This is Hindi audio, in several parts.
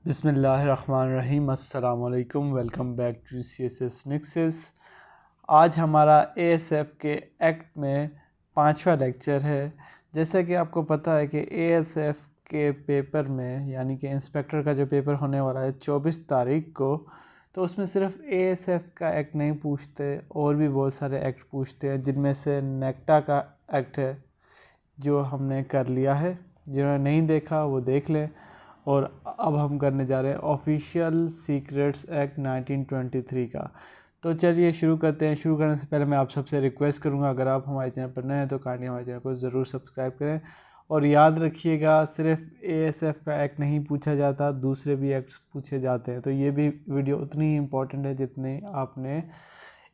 बिस्मिल्लाहिर्रहमानिर्रहीम। अस्सलाम वालेकुम। Welcome back to CSS Nexus। आज हमारा ASF के एक्ट में 5वां लेक्चर है। जैसा कि आपको पता है कि ASF के पेपर में यानी कि इंस्पेक्टर का जो पेपर होने वाला है 24 तारीख को, तो उसमें सिर्फ ASF का एक्ट नहीं पूछते और भी बहुत सारे एक्ट पूछते हैं, जिनमें से नेक्टा का एक्ट है जो हमने कर लिया है। जिन्होंने नहीं देखा वो देख लें। और अब हम करने जा रहे हैं ऑफिशियल सीक्रेट्स एक्ट 1923 का। तो चलिए शुरू करते हैं। शुरू करने से पहले मैं आप सबसे रिक्वेस्ट करूंगा, अगर आप हमारे चैनल पर नए हैं तो काइंडली हमारे चैनल को ज़रूर सब्सक्राइब करें। और याद रखिएगा, सिर्फ ASF का एक्ट नहीं पूछा जाता, दूसरे भी एक्ट्स पूछे जाते हैं। तो ये भी वीडियो उतनी ही इम्पोर्टेंट है जितनी आपने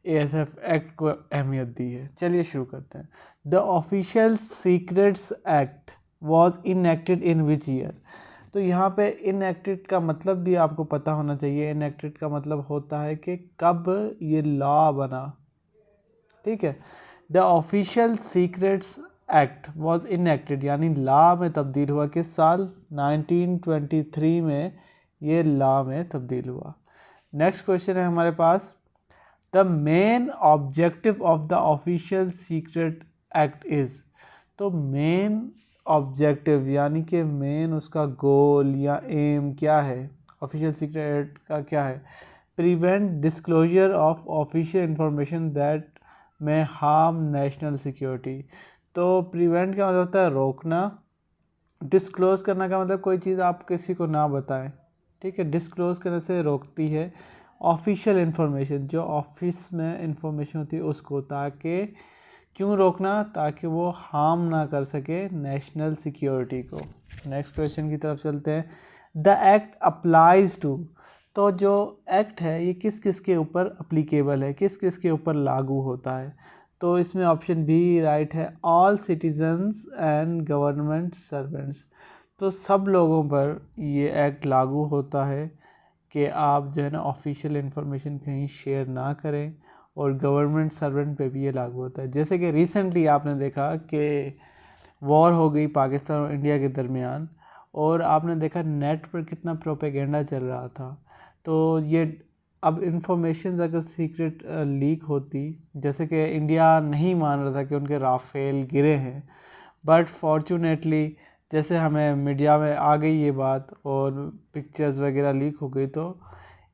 ASF एक्ट को अहमियत दी है। चलिए शुरू करते हैं। The official secrets act was enacted in which year. तो यहाँ पे इनएक्टेड का मतलब भी आपको पता होना चाहिए। इनएक्टेड का मतलब होता है कि कब ये लॉ बना। ठीक है। The official secrets act was enacted यानी लॉ में तब्दील हुआ किस साल? 1923 में ये लॉ में तब्दील हुआ। नेक्स्ट क्वेश्चन है हमारे पास, the main objective of the official secret act is. तो मेन ऑब्जेक्टिव यानी कि मेन उसका गोल या एम क्या है ऑफिशियल सीक्रेट का, क्या है? Prevent disclosure of official information that में हार्म नेशनल सिक्योरिटी। तो प्रिवेंट का मतलब होता है रोकना, डिस्क्लोज करना का मतलब कोई चीज़ आप किसी को ना बताएं। ठीक है, डिस्क्लोज करने से रोकती है ऑफिशियल इन्फॉर्मेशन, जो ऑफिस में इंफॉर्मेशन होती है उसको, ताकि क्यों रोकना? ताकि वो हार्म ना कर सके नेशनल सिक्योरिटी को। नेक्स्ट क्वेश्चन की तरफ चलते हैं। The act applies to. तो जो एक्ट है ये किस किस के ऊपर अप्लीकेबल है, किस किस के ऊपर लागू होता है? तो इसमें ऑप्शन बी राइट है, all citizens and government servants. तो सब लोगों पर ये एक्ट लागू होता है कि आप जो है ना ऑफिशियल इन्फॉर्मेशन कहीं शेयर ना करें। और गवर्नमेंट सर्वेंट पे भी ये लागू होता है। जैसे कि रिसेंटली आपने देखा कि वॉर हो गई पाकिस्तान और इंडिया के दरमियान, और आपने देखा नेट पर कितना प्रोपेगेंडा चल रहा था। तो ये अब इंफॉर्मेशन अगर सीक्रेट लीक होती, जैसे कि इंडिया नहीं मान रहा था कि उनके राफेल गिरे हैं, बट फॉर्चुनेटली जैसे हमें मीडिया में आ गई ये बात और पिक्चर्स वगैरह लीक हो गई, तो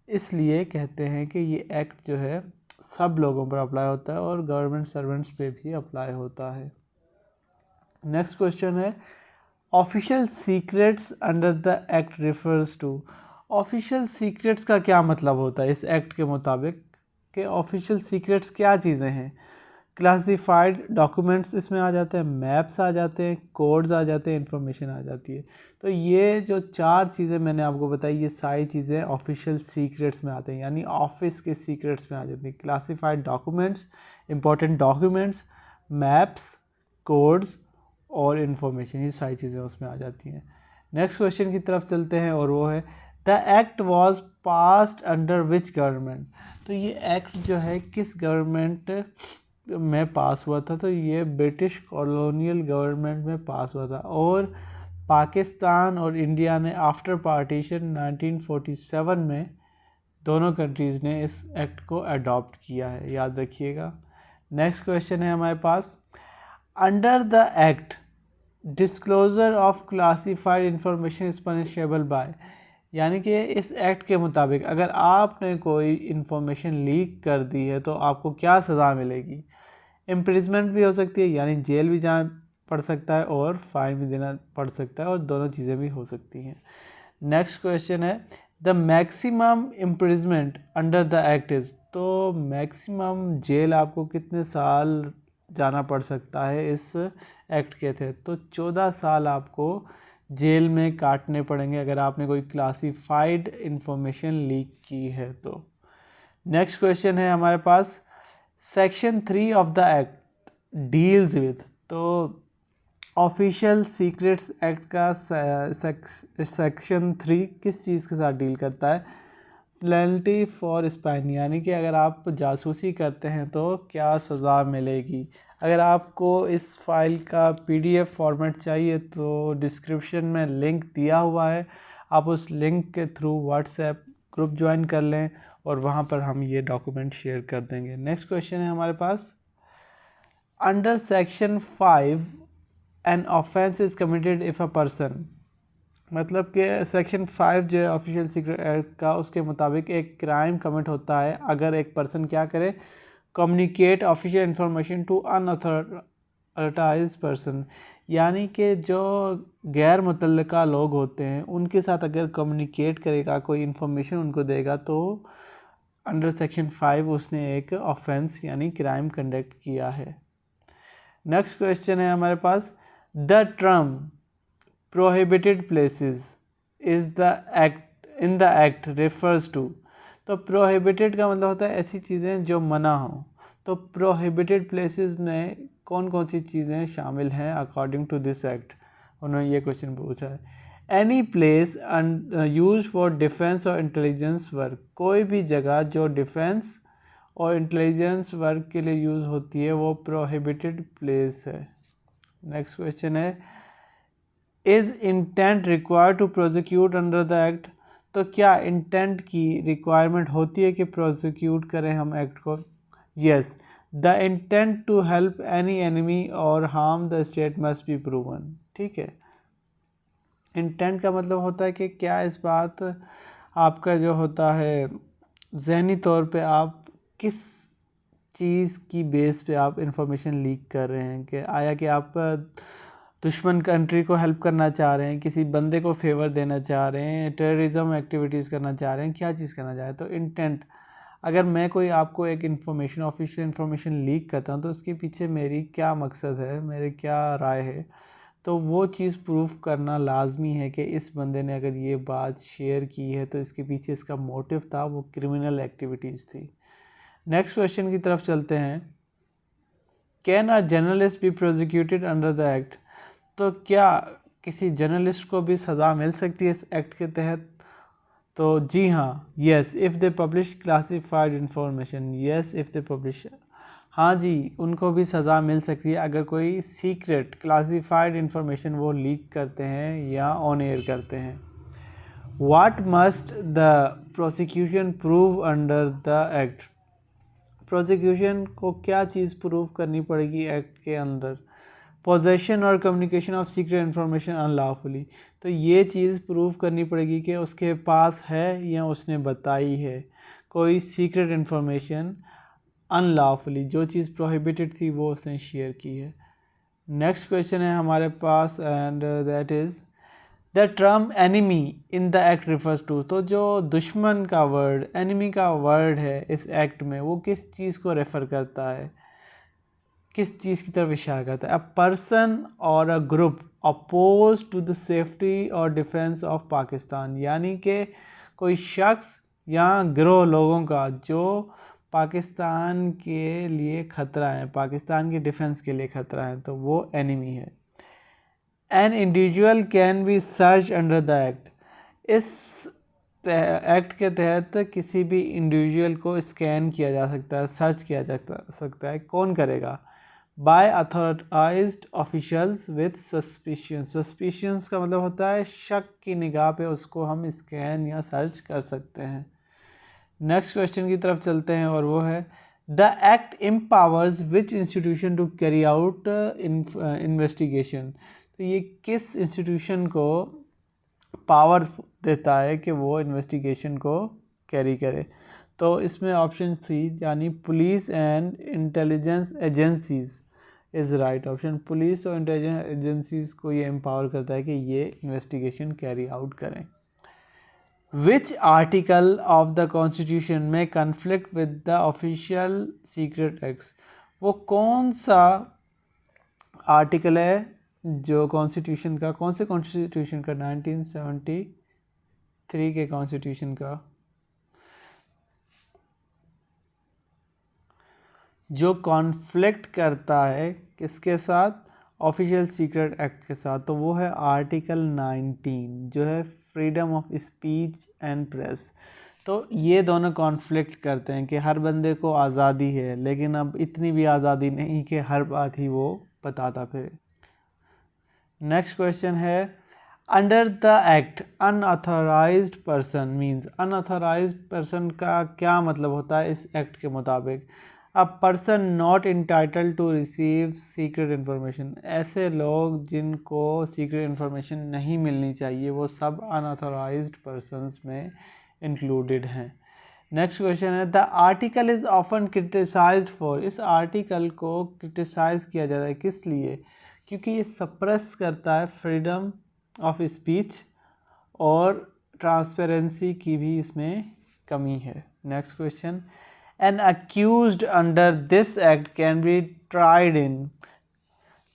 इसलिए कहते हैं कि ये एक्ट जो है सब लोगों पर अप्लाई होता है और गवर्नमेंट सर्वेंट्स पे भी अप्लाई होता है। नेक्स्ट क्वेश्चन है, official secrets under the act refers to. Official secrets का क्या मतलब होता है इस एक्ट के मुताबिक? कि ऑफिशियल सीक्रेट्स क्या चीज़ें हैं? क्लासिफाइड डॉक्यूमेंट्स इसमें आ जाते हैं, मैप्स आ जाते हैं, कोड्स आ जाते हैं, इंफॉर्मेशन आ जाती है। तो ये जो 4 चीज़ें मैंने आपको बताई, ये सारी चीज़ें ऑफिशियल सीक्रेट्स में आते हैं, यानी ऑफिस के सीक्रेट्स में आ जाती हैं। Classified documents, important documents, maps, codes और इन्फॉर्मेशन, ये सारी चीज़ें उसमें आ जाती हैं। नेक्स्ट क्वेश्चन की तरफ चलते हैं और वो है, the act was passed under which government. तो ये एक्ट जो है किस गवर्नमेंट में पास हुआ था? तो ये ब्रिटिश कॉलोनियल गवर्नमेंट में पास हुआ था। और पाकिस्तान और इंडिया ने आफ्टर पार्टीशन 1947 में दोनों कंट्रीज़ ने इस एक्ट को अडॉप्ट किया है, याद रखिएगा। नेक्स्ट क्वेश्चन है हमारे पास, under the act disclosure of classified information is punishable by. यानी कि इस एक्ट के मुताबिक अगर आपने कोई इंफॉर्मेशन लीक कर दी है तो आपको क्या सज़ा मिलेगी? इम्प्रिजमेंट भी हो सकती है, यानी जेल भी जाना पड़ सकता है और फाइन भी देना पड़ सकता है, और दोनों चीज़ें भी हो सकती हैं। नेक्स्ट क्वेश्चन है, the maximum imprisonment under the act is. तो मैक्सिमम जेल आपको कितने साल जाना पड़ सकता है इस एक्ट के थे? तो 14 साल आपको जेल में काटने पड़ेंगे अगर आपने कोई क्लासिफाइड इंफॉर्मेशन लीक की है तो। नेक्स्ट क्वेश्चन है हमारे पास, section 3 of the act deals with. तो ऑफिशियल सीक्रेट्स एक्ट का सेक्शन 3 किस चीज़ के साथ डील करता है? पेनल्टी फॉर स्पाइंग, यानी कि अगर आप जासूसी करते हैं तो क्या सज़ा मिलेगी। अगर आपको इस फाइल का PDF फॉर्मेट चाहिए तो डिस्क्रिप्शन में लिंक दिया हुआ है, आप उस लिंक के थ्रू व्हाट्सएप ग्रुप ज्वाइन कर लें और वहाँ पर हम ये डॉक्यूमेंट शेयर कर देंगे। नेक्स्ट क्वेश्चन है हमारे पास, under section 5 an offence is committed if a person, मतलब कि सेक्शन 5 जो है ऑफिशियल सीक्रेट एक्ट का, उसके मुताबिक एक क्राइम कमिट होता है अगर एक पर्सन क्या करे, communicate official information to unauthorised person, यानी कि जो गैर मुतल्लिका लोग होते हैं उनके साथ अगर कम्युनिकेट करेगा, कोई इन्फॉर्मेशन उनको देगा, तो अंडर सेक्शन 5 उसने एक ऑफेंस यानी क्राइम कंडक्ट किया है। नेक्स्ट क्वेश्चन है हमारे पास, the term prohibited places is the act in the act refers to, तो प्रोहिबिटेड का मतलब होता है ऐसी चीज़ें जो मना हो, तो प्रोहिबिटेड प्लेसेस में कौन कौन सी चीज़ें शामिल हैं अकॉर्डिंग टू दिस एक्ट, उन्होंने ये क्वेश्चन पूछा है। Any place use for defence और इंटेलिजेंस वर्क, कोई भी जगह जो डिफेंस और इंटेलिजेंस वर्क के लिए यूज़ होती है वो प्रोहिबिटेड प्लेस है। नेक्स्ट क्वेश्चन है, is intent required to prosecute under the act, तो क्या इंटेंट की रिक्वायरमेंट होती है कि प्रोसिक्यूट करें हम एक्ट को? Yes, the intent to help any enemy और harm the state must be proven. ठीक है, इंटेंट का मतलब होता है कि क्या इस बात आपका जो होता है ज़हनी तौर पे आप किस चीज़ की बेस पे आप इंफॉर्मेशन लीक कर रहे हैं, कि आया कि आप दुश्मन कंट्री को हेल्प करना चाह रहे हैं, किसी बंदे को फेवर देना चाह रहे हैं, टेररिज्म एक्टिविटीज़ करना चाह रहे हैं, क्या चीज़ करना चाह रहे हैं। तो इंटेंट, अगर मैं कोई आपको एक इन्फॉर्मेशन ऑफिशियल इन्फॉर्मेशन लीक करता हूँ तो उसके पीछे मेरी क्या मकसद है, मेरे क्या राय है, तो वो चीज़ प्रूफ करना लाजमी है कि इस बंदे ने अगर ये बात शेयर की है तो इसके पीछे इसका मोटिव था, वो क्रिमिनल एक्टिविटीज़ थी। नेक्स्ट क्वेश्चन की तरफ चलते हैं, can a journalist be prosecuted under the act, तो क्या किसी जर्नलिस्ट को भी सज़ा मिल सकती है इस एक्ट के तहत? तो जी हाँ, yes if they publish classified information, yes if they publish, हाँ जी, उनको भी सज़ा मिल सकती है अगर कोई सीक्रेट क्लासिफाइड इंफॉर्मेशन वो लीक करते हैं या ऑन एयर करते हैं। What must the prosecution prove under the act, prosecution को क्या चीज़ प्रूव करनी पड़ेगी एक्ट के अंदर? पोजेशन और communication of secret information unlawfully, तो ये चीज़ प्रूव करनी पड़ेगी कि उसके पास है या उसने बताई है कोई सीक्रेट इन्फॉर्मेशन अनलॉफुली, जो चीज़ प्रोहिबिटेड थी वो उसने शेयर की है। नेक्स्ट क्वेश्चन है हमारे पास, and that is the term enemy in the act refers to, तो जो दुश्मन का वर्ड, एनिमी का वर्ड है इस एक्ट में, वो किस चीज़ को रेफ़र करता है, किस चीज़ की तरफ इशारा करता है? A person or a group oppose to the safety or defence of Pakistan, यानी कि कोई शख्स या गिरोह लोगों का जो पाकिस्तान के लिए ख़तरा है, पाकिस्तान की डिफेंस के लिए ख़तरा है, तो वो एनिमी है। An individual can be search under the act, इस एक्ट के तहत किसी भी इंडिविजुअल को स्कैन किया जा सकता है, सर्च किया जा सकता है। कौन करेगा? By authorised officials with suspicion, suspicions का मतलब होता है शक की निगाह पे उसको हम स्कैन या सर्च कर सकते हैं। नेक्स्ट क्वेश्चन की तरफ चलते हैं और वो है, the act empowers which institution to carry out investigation, तो ये किस इंस्टीट्यूशन को पावर देता है कि वो इन्वेस्टिगेशन को कैरी करे? तो इसमें ऑप्शन थी, यानी police and intelligence agencies is right option. Police और इंटेलिजेंस एजेंसीज को ये एम्पावर करता है कि ये इन्वेस्टिगेशन कैरी आउट करें। Which article of the constitution में conflict with the official secret acts, वो कौन सा आर्टिकल है जो कॉन्स्टिट्यूशन का, कौन से कॉन्स्टिट्यूशन का, 1973 के कॉन्स्टिट्यूशन का, जो कॉन्फ्लिक्ट करता है किसके साथ? ऑफिशियल सीक्रेट एक्ट के साथ, तो वो है आर्टिकल 19 जो है freedom of speech and press. तो ये दोनों कॉन्फ्लिक्ट करते हैं कि हर बंदे को आज़ादी है, लेकिन अब इतनी भी आज़ादी नहीं कि हर बात ही वो बताता फिरे। नेक्स्ट क्वेश्चन है, under the act unauthorised person means, unauthorised person का क्या मतलब होता है इस एक्ट के मुताबिक? A person not entitle to receive secret information, ऐसे लोग जिनको सीक्रेट इन्फॉर्मेशन नहीं मिलनी चाहिए वो सब अनऑथराइज्ड पर्सन्स में इंक्लूडेड हैं। नेक्स्ट क्वेश्चन है the article is often criticised for, इस आर्टिकल को क्रिटिसाइज किया जाता है किस लिए? क्योंकि ये सप्रेस करता है फ्रीडम ऑफ स्पीच और ट्रांसपेरेंसी की भी इसमें कमी है। Next question, an accused under this act can be tried in,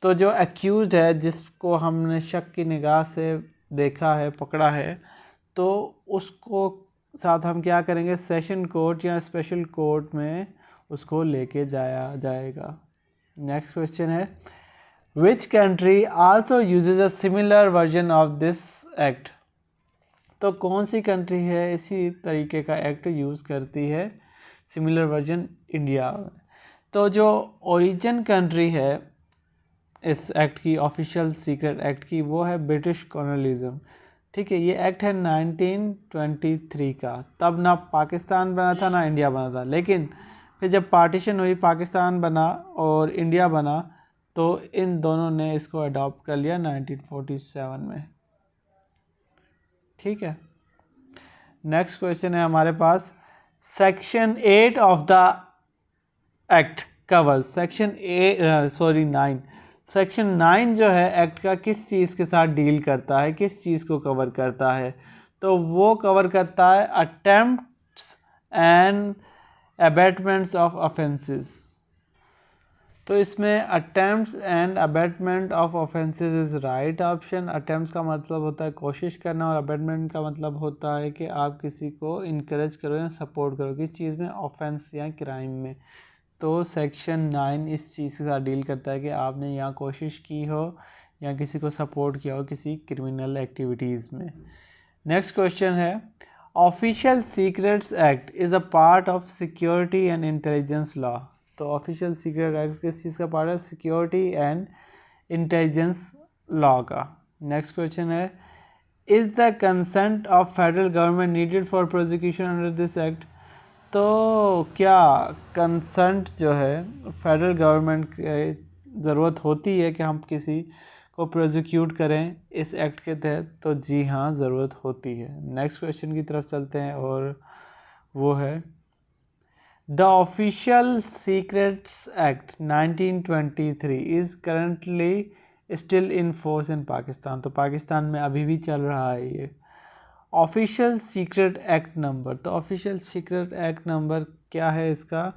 तो जो अक्यूज्ड है जिसको हमने शक की निगाह से देखा है, पकड़ा है, तो उसको साथ हम क्या करेंगे, सेशन कोर्ट या स्पेशल कोर्ट में उसको लेके जाया जाएगा। नेक्स्ट क्वेश्चन है which country also usage a similar version of this act, तो कौन सी कंट्री है इसी तरीके का एक्ट यूज़ करती है, सिमिलर वर्जन इंडिया। तो जो ओरिजिन कंट्री है इस एक्ट की, ऑफिशियल सीक्रेट एक्ट की, वो है ब्रिटिश कॉलोनियलिज्म। ठीक है, ये एक्ट है 1923 का, तब ना पाकिस्तान बना था ना इंडिया बना था, लेकिन फिर जब पार्टीशन हुई, पाकिस्तान बना और इंडिया बना, तो इन दोनों ने इसको अडॉप्ट कर लिया 1947 में। ठीक है, नेक्स्ट क्वेश्चन है हमारे पास, section 8 of the act covers, section 9, section 9 जो है एक्ट का किस चीज़ के साथ डील करता है, किस चीज़ को कवर करता है? तो वो कवर करता है attempts and abetments of offences. तो इसमें attempts and abetment of offences is right option. Attempts का मतलब होता है कोशिश करना और अबेटमेंट का मतलब होता है कि आप किसी को इनकरेज करो या सपोर्ट करो किस चीज़ में, ऑफेंस या क्राइम में। तो सेक्शन 9 इस चीज़ के साथ डील करता है कि आपने यहाँ कोशिश की हो या किसी को सपोर्ट किया हो किसी क्रिमिनल एक्टिविटीज़ में। नेक्स्ट क्वेश्चन है official secrets act is a part of security and intelligence law, तो ऑफिशियल सीक्रेट एक्ट किस चीज़ का पार्ट है, सिक्योरिटी एंड इंटेलिजेंस लॉ का। नेक्स्ट क्वेश्चन है is the consent of federal government needed for prosecution under this act, तो क्या कंसेंट जो है फेडरल गवर्नमेंट की ज़रूरत होती है कि हम किसी को प्रोसिक्यूट करें इस एक्ट के तहत? तो जी हाँ, ज़रूरत होती है। नेक्स्ट क्वेश्चन की तरफ चलते हैं और वो है the official secrets act 1923 is currently still in force in Pakistan, तो पाकिस्तान में अभी भी चल रहा है ये। ऑफिशियल सीक्रेट एक्ट नंबर, तो ऑफिशियल सीक्रेट एक्ट नंबर क्या है इसका,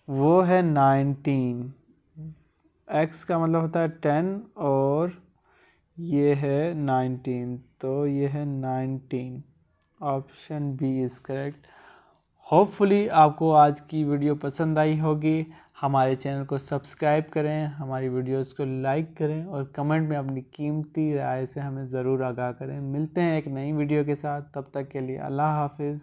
वो है 19, एक्स का मतलब होता है 10 और ये है 19, तो ये है 19, option B is correct. Hopefully आपको आज की वीडियो पसंद आई होगी। हमारे चैनल को सब्सक्राइब करें, हमारी वीडियोस को लाइक करें और कमेंट में अपनी कीमती राय से हमें ज़रूर आगाह करें। मिलते हैं एक नई वीडियो के साथ, तब तक के लिए अल्लाह हाफिज़।